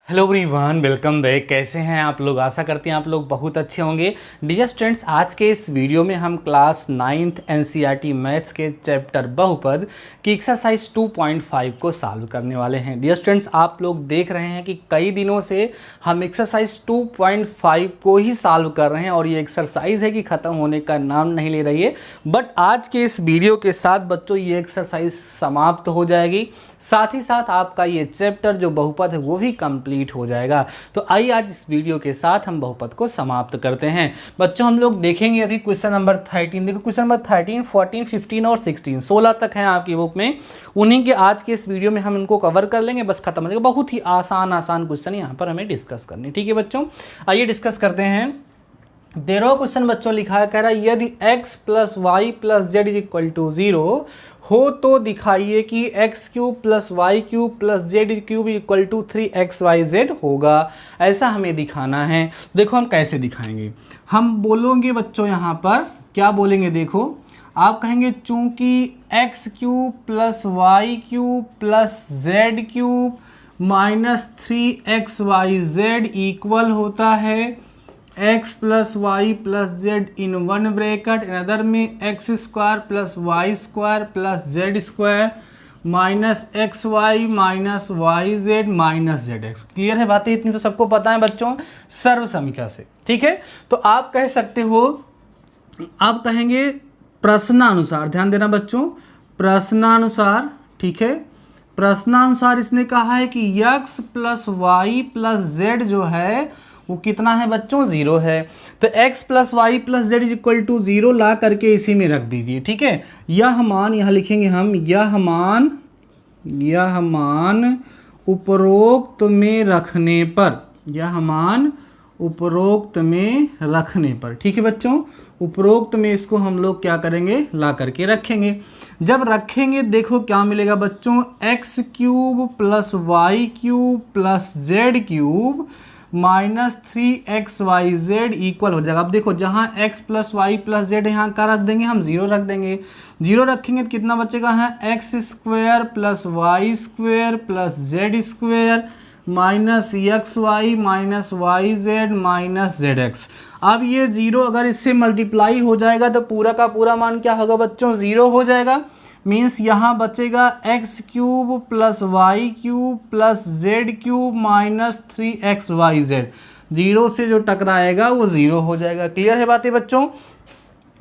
Hello everyone, welcome back. कैसे हैं आप लोग? आशा करते हैं आप लोग बहुत अच्छे होंगे। डियर स्टूडेंट्स, आज के इस वीडियो में हम क्लास 9th एनसीईआरटी मैथ्स के चैप्टर बहुपद की एक्सरसाइज 2.5 को सॉल्व करने वाले हैं। डियर स्टूडेंट्स, आप लोग देख रहे हैं कि कई दिनों से हम एक्सरसाइज 2.5 को ही सॉल्व कर रहे हैं और ये एक्सरसाइज है कि ख़त्म होने का नाम नहीं ले रही है। बट आज के इस वीडियो के साथ बच्चों ये एक्सरसाइज समाप्त हो जाएगी, साथ ही साथ आपका ये चैप्टर जो बहुपद है वो भी कंप्लीट हो जाएगा। तो आइए आज इस वीडियो के साथ हम बहुपद को समाप्त करते हैं। बच्चों, हम लोग देखेंगे अभी क्वेश्चन नंबर 13। देखो, क्वेश्चन नंबर 13, 14, 15 और 16 16 तक हैं आपकी बुक में। उन्हीं के आज के इस वीडियो में हम इनको कवर कर लेंगे, बस खत्म हो जाएगा। बहुत ही आसान क्वेश्चन यहाँ पर हमें डिस्कस करने, ठीक है बच्चों? आइए डिस्कस करते हैं। 13वां क्वेश्चन बच्चों लिखा है, कह रहा है यदि x plus y plus z is equal to 0 हो तो दिखाइए कि x cube plus y cube plus z cube equal to 3xyz होगा। ऐसा हमें दिखाना है। देखो हम कैसे दिखाएंगे। हम बोलोगे बच्चों यहाँ पर क्या बोलेंगे, देखो आप कहेंगे चूंकि x cube plus y cube plus z cube minus 3xyz equal होता है x plus y plus z in one bracket another में x square plus y square plus z square minus x y minus y z minus z x. Clear है बातें? इतनी तो सबको पता है बच्चों सर्व समीकरण से, ठीक है? तो आप कह सकते हो, आप कहेंगे प्रश्नानुसार, ध्यान देना बच्चों, प्रश्नानुसार, ठीक है? प्रश्नानुसार इसने कहा है कि x plus y plus z जो है वो कितना है बच्चों? 0 है। तो x plus y plus z is equal to 0 ला करके इसी में रख दीजिए, ठीक है? यह मान यहाँ लिखेंगे हम, यह मान उपरोक्त में रखने पर, यह मान उपरोक्त में रखने पर, ठीक है बच्चों? उपरोक्त में इसको हम लोग क्या करेंगे? ला करके रखेंगे। जब रखेंगे देखो क्या मिलेगा बच्चों, x cube plus y cube plus z cube minus 3xyz equal हो जाएगा। अब देखो जहाँ x plus y plus z यहाँ का रख देंगे हम, 0 रख देंगे। 0 रखेंगे तो कितना बचेगा है, x square plus y square plus z square minus x y minus y z minus z x. अब ये 0 अगर इससे मल्टीप्लाई हो जाएगा तो पूरा का पूरा मान क्या होगा बच्चों? 0 हो जाएगा। मीन्स यहाँ बचेगा x cube plus y cube plus z cube minus 3xyz। 0 से जो टकराएगा वो 0 हो जाएगा। क्लियर है बातें बच्चों?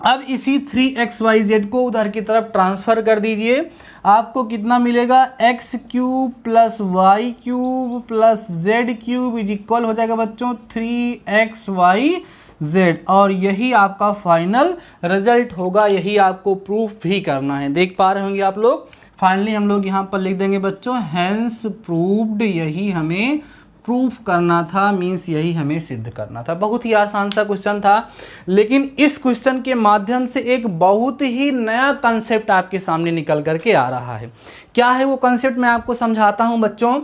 अब इसी 3xyz को उधर की तरफ ट्रांसफर कर दीजिए। आपको कितना मिलेगा? X cube plus y cube plus z cube is equal हो जाएगा बच्चों 3xyz। और यही आपका फाइनल रिजल्ट होगा, यही आपको प्रूफ भी करना है। देख पा रहे होंगे आप लोग। फाइनली हम लोग यहाँ पर लिख देंगे बच्चों हैंस प्रूव्ड। यही हमें प्रूफ करना था, मीन्स यही हमें सिद्ध करना था। बहुत ही आसान सा क्वेश्चन था, लेकिन इस क्वेश्चन के माध्यम से एक बहुत ही नया कंसेप्ट आपके सामने निकल करके आ रहा है। क्या है वो कंसेप्ट, मैं आपको समझाता हूँ बच्चों।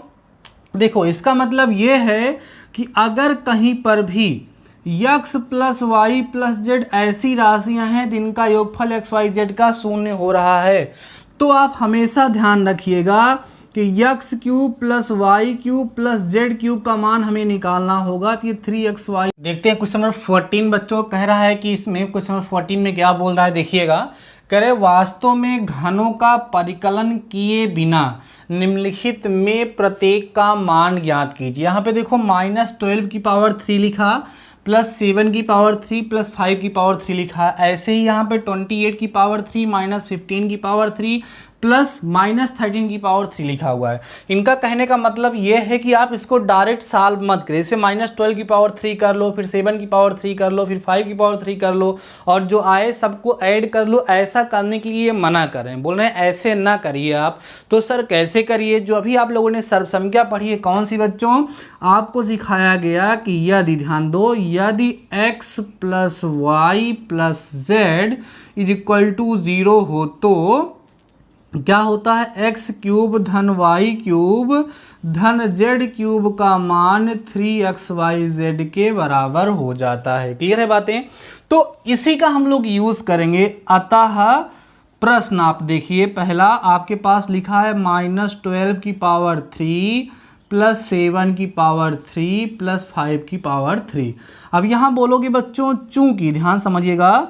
देखो इसका मतलब ये है कि अगर कहीं पर भी x plus y plus z ऐसी राशियां हैं जिनका योगफल एक्स वाई जेड का 0 हो रहा है, तो आप हमेशा ध्यान रखिएगा कि x cube plus y cube plus z cube का मान हमें निकालना होगा। तो ये 3xy। देखते हैं क्वेश्चन नंबर 14 बच्चों कह रहा है कि इसमें क्वेश्चन नंबर 14 में क्या बोल रहा है, देखिएगा। कह रहे वास्तव में घनों का परिकलन किए बिना निम्नलिखित में प्रत्येक का मान ज्ञात कीजिए। यहाँ पे देखो -12 की पावर 3 लिखा प्लस 7 की पावर 3 प्लस 5 की पावर 3 लिखा। ऐसे ही यहाँ पे 28 की पावर 3 माइनस 15 की पावर 3 प्लस -13 की पावर 3 लिखा हुआ है। इनका कहने का मतलब ये है कि आप इसको डायरेक्ट सॉल्व मत करें। जैसे -12 की पावर 3 कर लो, फिर 7 की पावर 3 कर लो, फिर 5 की पावर 3 कर लो और जो आए सबको ऐड कर लो। ऐसा करने के लिए मना करें, बोल रहे हैं ऐसे ना करिए आप। तो सर कैसे करिए? जो अभी आप लोगों ने सर्वसंख्या पढ़ी है, कौन सी बच्चों? आपको सिखाया गया कि यदि, ध्यान दो, यदि x plus y plus z is equal to 0 हो तो क्या होता है, एक्स क्यूब धन वाई क्यूब धन जेड क्यूब का मान 3xyz के बराबर हो जाता है। क्लियर है बातें? तो इसी का हम लोग यूज करेंगे। अतः प्रश्न आप देखिए, पहला आपके पास लिखा है -12 की पावर 3 प्लस 7 की पावर 3 प्लस 5 की पावर 3। अब यहाँ बोलोगे बच्चों चूंकि, ध्यान समझिएगा,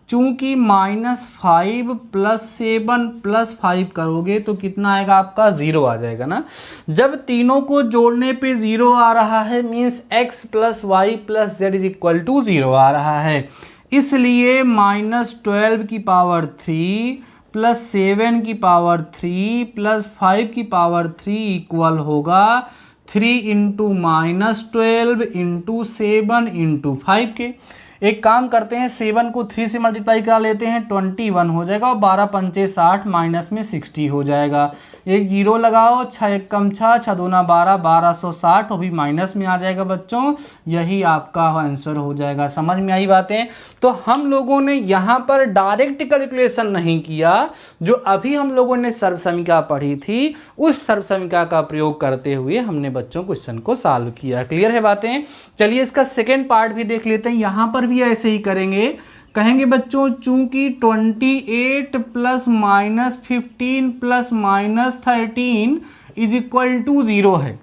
चूंकि -5 प्लस 7 प्लस 5 करोगे तो कितना आएगा आपका, 0 आ जाएगा ना। जब तीनों को जोड़ने पे 0 आ रहा है means x plus y plus z is equal to 0 आ रहा है, इसलिए -12 की पावर 3 प्लस 7 की पावर 3 प्लस 5 की पावर 3 इक्वल होगा 3 इंटू -12 इंटू 7 इंटू 5 के। एक काम करते हैं, 7 को 3 से मल्टीप्लाई करा लेते हैं, 21 हो जाएगा और 12 पंचे 60 माइनस में 60 हो जाएगा। एक जीरो लगाओ, 6 एक कम 6, 6 दूना 12, 1260 वो भी माइनस में आ जाएगा बच्चों। यही आपका आंसर हो जाएगा। समझ में आई बातें? तो हम लोगों ने यहाँ पर डायरेक्ट कैलकुलेशन नहीं किया, जो अभी हम लोगों ने सर्वसमीका पढ़ी थी उस सर्वसमीका का प्रयोग करते हुए हमने बच्चों क्वेश्चन को सॉल्व किया। क्लियर है बातें? चलिए इसका सेकेंड पार्ट भी देख लेते हैं। यहाँ पर भी ऐसे ही करेंगे, कहेंगे बच्चों चूंकि 28 plus -15 plus -13 is equal to 0 है,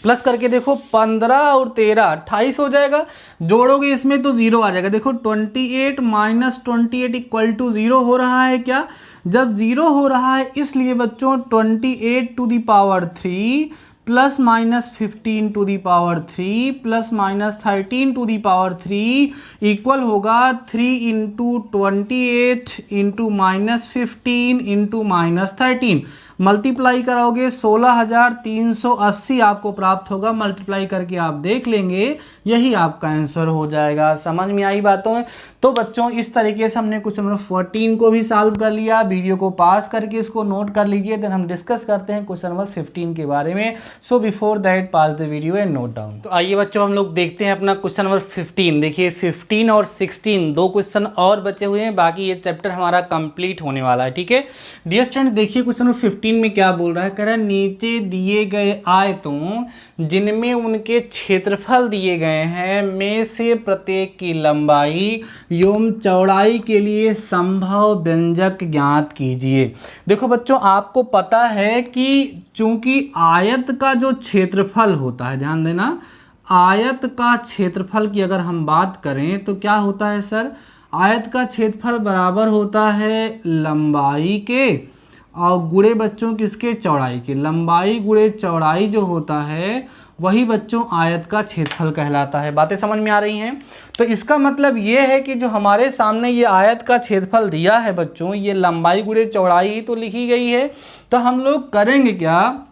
प्लस करके देखो 15 और 13 28 हो जाएगा, जोड़ोगे इसमें तो 0 आ जाएगा। देखो 28 माइनस 28 इक्वल टू 0 हो रहा है क्या? जब 0 हो रहा है इसलिए बच्चों 28 to the power 3 plus -15 to the power 3 plus -13 to the power 3 equal होगा 3 इंटू 28 इंटू -15 इंटू -13। मल्टीप्लाई कराओगे 16,380 आपको प्राप्त होगा। मल्टीप्लाई करके आप देख लेंगे, यही आपका आंसर हो जाएगा। समझ में आई बातों? तो बच्चों इस तरीके से हमने क्वेश्चन नंबर 14 को भी सॉल्व कर लिया। वीडियो को पास करके इसको नोट कर लीजिए, देन हम डिस्कस करते हैं क्वेश्चन नंबर 15 के बारे में। So before that pass the video and note down. तो आइए बच्चों हम लोग देखते हैं अपना क्वेश्चन नंबर 15। देखिए 15 और 16 दो क्वेश्चन और बचे हुए हैं, बाकी ये चैप्टर हमारा कंप्लीट होने वाला है। ठीक है डियर स्टूडेंट, देखिए क्वेश्चन नंबर 15 में क्या बोल रहा है। कह रहा है नीचे दिए गए आयतों जिनमें उनके क्षेत्रफल दिए गए हैं में से प्रत्येक की लंबाई एवं चौड़ाई के लिए संभव व्यंजक ज्ञात कीजिए। देखो बच्चों आपको पता है कि चूंकि आयत का जो क्षेत्रफल होता है, ध्यान देना, आयत का क्षेत्रफल की अगर हम बात करें तो क्या होता है सर, आयत का क्षेत्रफल बराबर होता है लंबाई के और गुणे बच्चों किसके, चौड़ाई के। लंबाई गुणे चौड़ाई जो होता है वही बच्चों आयत का क्षेत्रफल कहलाता है। बातें समझ में आ रही हैं? तो इसका मतलब ये है कि जो हमारे सामने ये आयत का क्षेत्रफल दिया है बच्चों, ये लंबाई गुणे चौड़ाई ही तो लिखी गई है। तो हम लोग करेंगे क्या,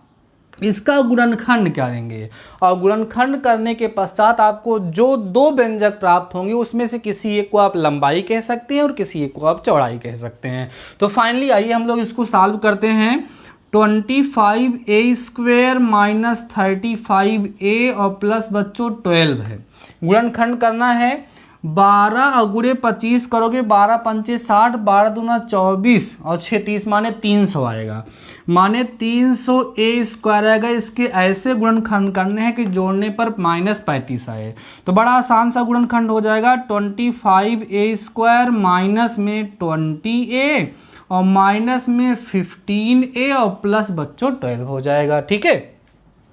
इसका गुणनखंड करेंगे और गुणनखंड करने के पश्चात आपको जो दो व्यंजक प्राप्त होंगे उसमें से किसी एक को आप लंबाई कह सकते हैं और किसी एक को आप चौड़ाई कह सकते हैं। तो फाइनली आइए हम लोग इसको सॉल्व करते हैं। 25a² माइनस 35a और प्लस बच्चों 12 है। गुणनखंड करना है, 12 और गुणे 25 करोगे, 12 पंचे 60, 12 दूना 24 और 6 30 माने 300 आएगा, माने 300a² आएगा। इसके ऐसे गुणनखंड करने हैं कि जोड़ने पर -35 आए, तो बड़ा आसान सा गुणनखंड हो जाएगा। 25a² माइनस में 20a और माइनस में 15a और प्लस बच्चों 12 हो जाएगा। ठीक है,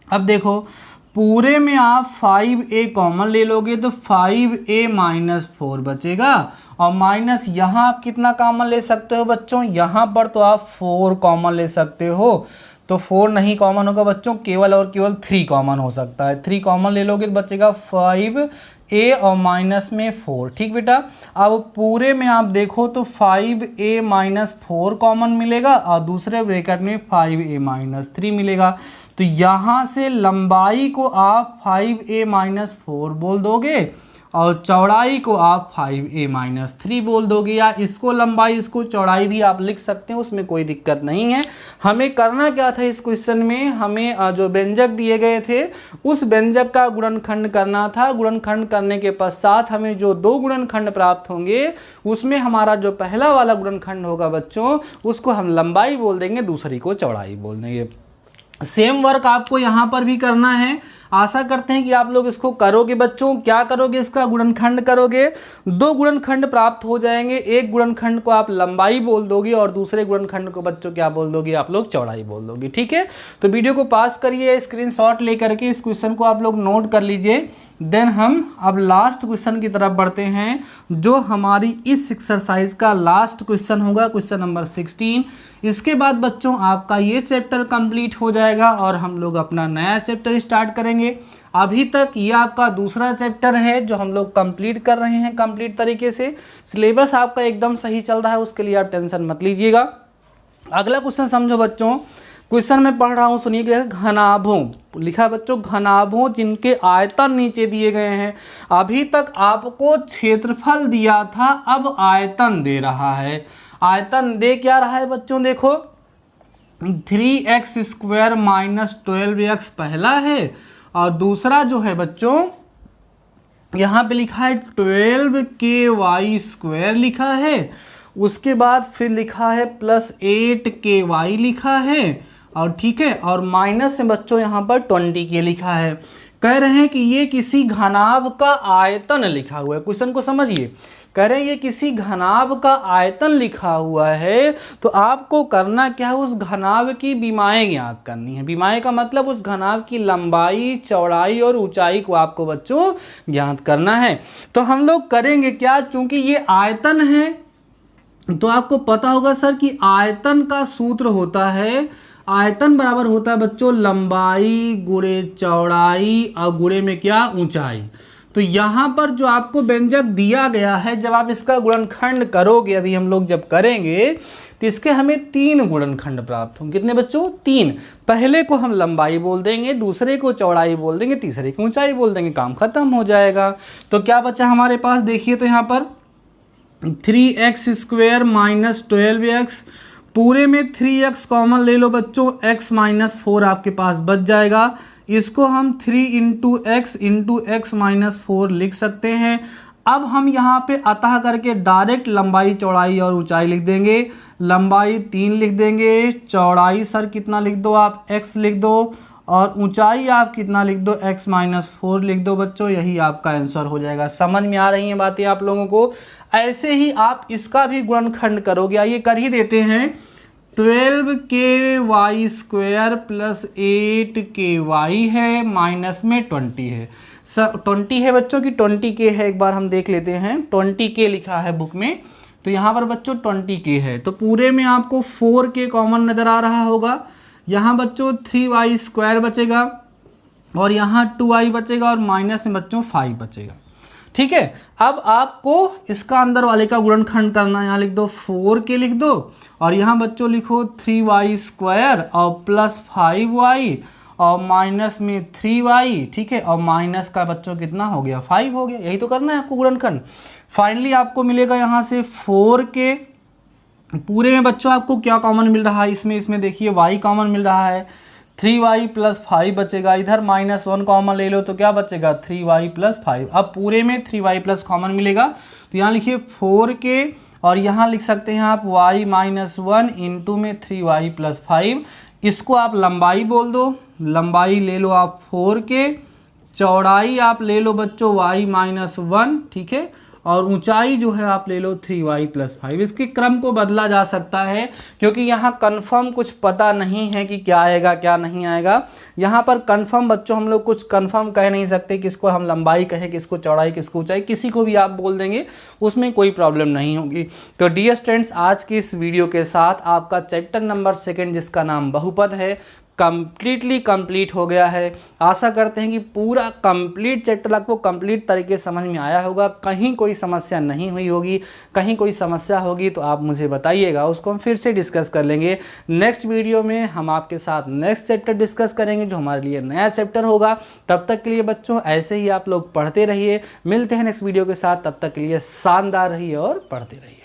अब देखो पूरे में आप 5a कॉमन ले लोगे तो 5a माइनस 4 बचेगा और माइनस यहाँ आप कितना कॉमन ले सकते हो बच्चों, यहाँ पर तो आप 4 कॉमन ले सकते हो। तो 4 नहीं कॉमन होगा बच्चों, केवल और केवल 3 कॉमन हो सकता है। 3 कॉमन ले लोगे तो बचेगा 5a और माइनस में 4। ठीक बेटा, अब पूरे में आप देखो तो 5a माइनस 4 कॉमन मिलेगा और दूसरे ब्रैकेट में 5a माइनस 3 मिलेगा। तो यहाँ से लंबाई को आप 5a माइनस 4 बोल दोगे और चौड़ाई को आप 5a माइनस 3 बोल दोगे, या इसको लंबाई इसको चौड़ाई भी आप लिख सकते हैं, उसमें कोई दिक्कत नहीं है। हमें करना क्या था इस क्वेश्चन में, हमें जो व्यंजक दिए गए थे उस व्यंजक का गुणनखंड करना था। गुणनखंड करने के पश्चात हमें जो दो गुणनखंड प्राप्त होंगे उसमें हमारा जो पहला वाला गुणनखंड होगा बच्चों उसको हम लंबाई बोल देंगे, दूसरी को चौड़ाई बोल देंगे। सेम वर्क आपको यहाँ पर भी करना है। आशा करते हैं कि आप लोग इसको करोगे बच्चों। क्या करोगे, इसका गुणनखंड करोगे, 2 गुणनखंड प्राप्त हो जाएंगे। एक गुणनखंड को आप लंबाई बोल दोगे और दूसरे गुणनखंड को बच्चों क्या बोल दोगे, आप लोग चौड़ाई बोल दोगे। ठीक है, तो वीडियो को पास करिए, स्क्रीनशॉट लेकर के इस क्वेश्चन को आप लोग नोट कर लीजिए। देन हम अब लास्ट क्वेश्चन की तरफ बढ़ते हैं, जो हमारी इस एक्सरसाइज का लास्ट क्वेश्चन होगा, क्वेश्चन नंबर 16। इसके बाद बच्चों आपका ये चैप्टर कंप्लीट हो जाएगा और हम लोग अपना नया चैप्टर स्टार्ट करेंगे। अभी तक ये आपका दूसरा चैप्टर है जो हम लोग कंप्लीट कर रहे हैं कंप्लीट तरीके से। सिलेबस आपका एकदम सही चल रहा है, उसके लिए आप टेंशन मत लीजिएगा। अगला क्वेश्चन समझो बच्चों, क्वेश्चन में पढ़ रहा हूँ, सुनिए। घनाभों लिखा है बच्चों, घनाभों जिनके आयतन नीचे दिए गए हैं। अभी तक आपको क्षेत्रफल दिया था, अब आयतन दे रहा है। आयतन दे क्या रहा है बच्चों, देखो 3x² - 12x पहला है, और दूसरा जो है बच्चों यहाँ पे लिखा है 12ky² लिखा है। उसके बाद फिर लिखा है +8ky लिखा है, और ठीक है, और माइनस में बच्चों यहाँ पर 20k लिखा है। कह रहे हैं कि ये किसी घनाभ का आयतन लिखा हुआ है। क्वेश्चन को समझिए, कह रहे हैं ये किसी घनाभ का आयतन लिखा हुआ है, तो आपको करना क्या है, उस घनाभ की विमाएं ज्ञात करनी है। विमाएं का मतलब उस घनाभ की लंबाई, चौड़ाई और ऊंचाई को आपको बच्चों ज्ञात करना है। तो हम लोग करेंगे क्या, चूंकि ये आयतन है तो आपको पता होगा सर कि आयतन का सूत्र होता है, आयतन बराबर होता है बच्चों लंबाई गुणे चौड़ाई और गुणे में क्या, ऊंचाई। तो यहाँ पर जो आपको व्यंजक दिया गया है, जब आप इसका गुणनखंड करोगे, अभी हम लोग जब करेंगे तो इसके हमें 3 गुणनखंड प्राप्त होंगे। कितने बच्चों, 3। पहले को हम लंबाई बोल देंगे, दूसरे को चौड़ाई बोल देंगे, तीसरे को ऊंचाई बोल देंगे, काम खत्म हो जाएगा। तो क्या बचा हमारे पास, देखिए तो यहाँ पर 3x² - 12x, पूरे में 3x कॉमन ले लो बच्चों, x - 4 आपके पास बच जाएगा। इसको हम 3 × x - 4 लिख सकते हैं। अब हम यहाँ पे अतः करके डायरेक्ट लंबाई, चौड़ाई और ऊंचाई लिख देंगे। लंबाई 3 लिख देंगे, चौड़ाई सर कितना लिख दो आप, x लिख दो, और ऊंचाई आप कितना लिख दो, x - 4 लिख दो बच्चों। यही आपका आंसर हो जाएगा। समझ में आ रही हैं बातें आप लोगों को। ऐसे ही आप इसका भी गुणनखंड करोगे, आइए कर ही देते हैं। 12ky² + 8ky है, माइनस में 20 है। सर 20 है बच्चों की 20k है, एक बार हम देख लेते हैं। 20k लिखा है बुक में, तो यहाँ पर बच्चों 20k है। तो पूरे में आपको 4k कॉमन नज़र आ रहा होगा। यहाँ बच्चों 3y² बचेगा, और यहाँ 2i बचेगा, और माइनस में बच्चों 5 बचेगा। ठीक है, अब आपको इसका अंदर वाले का गुणनखंड करना है। यहाँ लिख दो 4k लिख दो, और यहाँ बच्चों लिखो 3y² और +5y और माइनस में 3y। ठीक है, और माइनस का बच्चों कितना हो गया, 5 हो गया। यही तो करना है आपको गुणनखंड। फाइनली आपको मिलेगा यहाँ से 4k। पूरे में बच्चों आपको क्या कॉमन मिल रहा है, इसमें देखिए y कॉमन मिल रहा है, 3y + 5 बचेगा। इधर -1 कॉमन ले लो तो क्या बचेगा, 3y + 5। अब पूरे में 3y+ कॉमन मिलेगा, तो यहाँ लिखिए 4k, और यहाँ लिख सकते हैं आप y - 1 इंटू में 3y + 5। इसको आप लंबाई बोल दो, लंबाई ले लो आप 4k, चौड़ाई आप ले लो बच्चों y - 1, ठीक है, और ऊंचाई जो है आप ले लो 3y + 5। इसके क्रम को बदला जा सकता है, क्योंकि यहाँ कंफर्म कुछ पता नहीं है कि क्या आएगा क्या नहीं आएगा। यहाँ पर कंफर्म बच्चों हम लोग कुछ कंफर्म कह नहीं सकते, किसको हम लंबाई कहें, किसको चौड़ाई, किसको ऊंचाई, किसी को भी आप बोल देंगे, उसमें कोई प्रॉब्लम नहीं होगी। तो डियर स्टूडेंट्स, आज की इस वीडियो के साथ आपका चैप्टर नंबर 2 जिसका नाम बहुपद है कंप्लीटली कंप्लीट हो गया है। आशा करते हैं कि पूरा कंप्लीट चैप्टर आपको कंप्लीट तरीके से समझ में आया होगा, कहीं कोई समस्या नहीं हुई होगी। कहीं कोई समस्या होगी तो आप मुझे बताइएगा, उसको हम फिर से डिस्कस कर लेंगे। नेक्स्ट वीडियो में हम आपके साथ नेक्स्ट चैप्टर डिस्कस करेंगे, जो हमारे लिए नया चैप्टर होगा। तब तक के लिए बच्चों ऐसे ही आप लोग पढ़ते रहिए। मिलते हैं नेक्स्ट वीडियो के साथ, तब तक के लिए शानदार रहिए और पढ़ते रहिए।